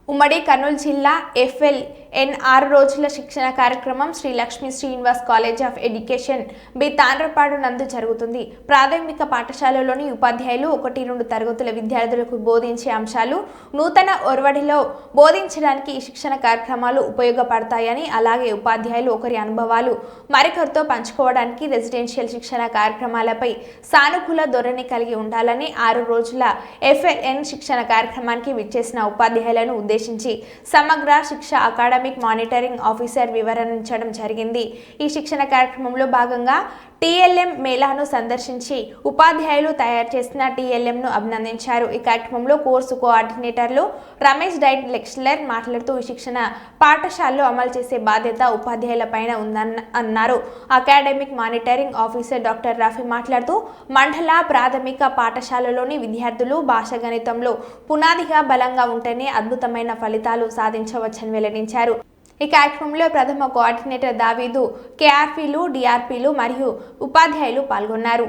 ఉమ్మడి కర్నూలు జిల్లా FLN 6 రోజుల శిక్షణ కార్యక్రమం Shri Lakshmi Srinivas college of education B Tandrapadu నందు జరుగుతుంది. ప్రాథమిక పాఠశాలలోని ఉపాధ్యాయులు 1-2 తరగతుల విద్యార్థులకు బోధించే అంశాలు నూతన ఒరవడిలో బోధించడానికి ఈ శిక్షణ కార్యక్రమాలు ఉపయోగపడతాయని, అలాగే ఉపాధ్యాయులు ఒకరి అనుభవాలు మరొకరితో పంచుకోవడానికి రెసిడెన్షియల్ శిక్షణ కార్యక్రమాలపై సానుకూల ధోరణి కలిగి ఉండాలని 6 రోజుల FLN శిక్షణ కార్యక్రమానికి విచ్చేసిన ఉపాధ్యాయులను ఉద్దేశించి సమగ్ర శిక్ష అకాడమిక్ మానిటరింగ్ ఆఫీసర్ వివరించడం జరిగింది. ఈ శిక్షణ కార్యక్రమంలో భాగంగా TLM మేళాను సందర్శించి ఉపాధ్యాయులు తయారు చేసిన TLM ను అభినందించారు. ఈ కార్యక్రమంలో కోర్సు కోఆర్డినేటర్లు రమేష్ డైట్ లెక్చరర్ మాట్లాడుతూ ఈ శిక్షణ పాఠశాలలో అమలు చేసే బాధ్యత ఉపాధ్యాయులపైన ఉందన్నారు. Academic monitoring officer doctor Rafi మాట్లాడుతూ మండల ప్రాథమిక పాఠశాలలోని విద్యార్థులు భాష గణితంలో పునాదిగా బలంగా ఉంటేనే అద్భుతమైన ఫలితాలు సాధించవచ్చని వెల్లడించారు. ఈ కార్యక్రమంలో ప్రథమ కోఆర్డినేటర్ దావీదు, KRPలు, DRPలు మరియు ఉపాధ్యాయులు పాల్గొన్నారు.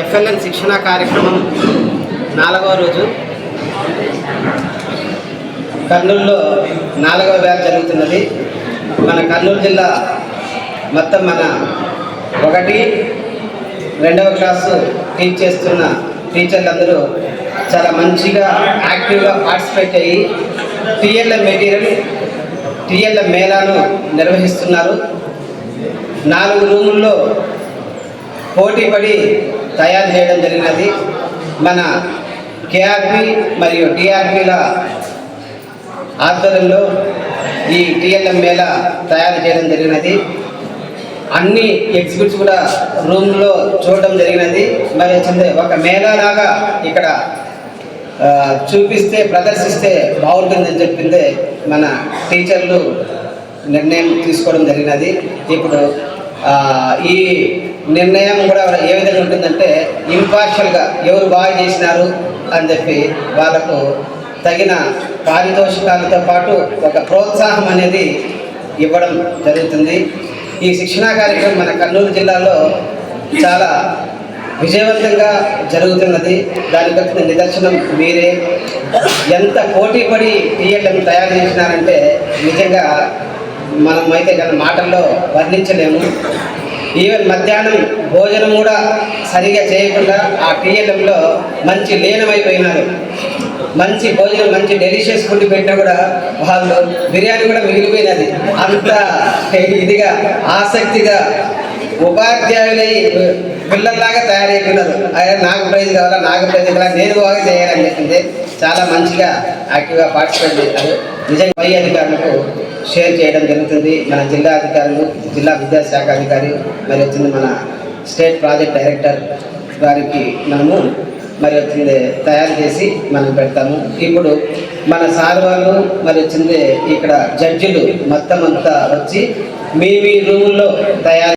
FLN శిక్షణ కార్యక్రమం 4వ రోజు కర్నూలులో 4వ బ్యాచ్ జరుగుతున్నది. మన కర్నూలు జిల్లా మొత్తం మన 1, 2వ క్లాసు టీచ్ చేస్తున్న టీచర్లందరూ చాలా మంచిగా యాక్టివ్గా పార్టిసిపేట్ అయ్యి TLM మేళాను నిర్వహిస్తున్నారు. 4 రూముల్లో పోటీపడి తయారు చేయడం జరిగినది. మన KRP మరియు DRPల ఆధ్వర్యంలో ఈ TLM మేళా తయారు చేయడం జరిగినది. అన్ని ఎగ్జిబిట్స్ కూడా రూమ్లో చూడడం జరిగినది. మరి ఒక మేళాలాగా ఇక్కడ చూపిస్తే ప్రదర్శిస్తే బాగుంటుందని చెప్పిందే మన టీచర్లు నిర్ణయం తీసుకోవడం జరిగినది. ఇప్పుడు ఈ నిర్ణయం కూడా ఏ విధంగా ఉంటుందంటే ఇంపార్షియల్గా ఎవరు బాగా చేసినారు అని చెప్పి వాళ్ళకు తగిన పారితోషికాలతో పాటు ఒక ప్రోత్సాహం అనేది ఇవ్వడం జరుగుతుంది. ఈ శిక్షణా కార్యక్రమం మన కర్నూలు జిల్లాలో చాలా విజయవంతంగా జరుగుతున్నది. దానికి నిదర్శనం మీరే. ఎంత పోటీపడి TLM తయారు చేసినారంటే నిజంగా మనం అయితే గల మాటల్లో వర్ణించలేము. ఈవెన్ మధ్యాహ్నం భోజనం కూడా సరిగా చేయకుండా ఆ TLMలో మంచి లీనమైపోయినారు. మంచి భోజనం, మంచి డెలిషియస్ ఫుడ్ పెట్టినా కూడా వాళ్ళు బిర్యానీ కూడా మిగిలిపోయినది. అంత ఇదిగా ఆసక్తిగా ఉపాధ్యాయులై పిల్లల్లాగా తయారైపోయినారు. నాకు ప్రైజ్ కావాలా, నాకు ప్రైజ్ కావాలా, నేను బాగా చేయాలని చెప్పింది. చాలా మంచిగా యాక్టివ్గా పార్టిసిపేట్ చేశారు. నిజంగా పై అధికారులకు షేర్ చేయడం జరుగుతుంది. మన జిల్లా అధికారులు, జిల్లా విద్యాశాఖ అధికారి, మరి వచ్చింది మన స్టేట్ ప్రాజెక్ట్ డైరెక్టర్ గారికి మనము మరి వచ్చింది తయారు చేసి మనం పెడతాము. ఇప్పుడు మన సార్ వాళ్ళు మరి వచ్చింది ఇక్కడ జడ్జిలు మొత్తం అంతా వచ్చి మీ రూముల్లో తయారు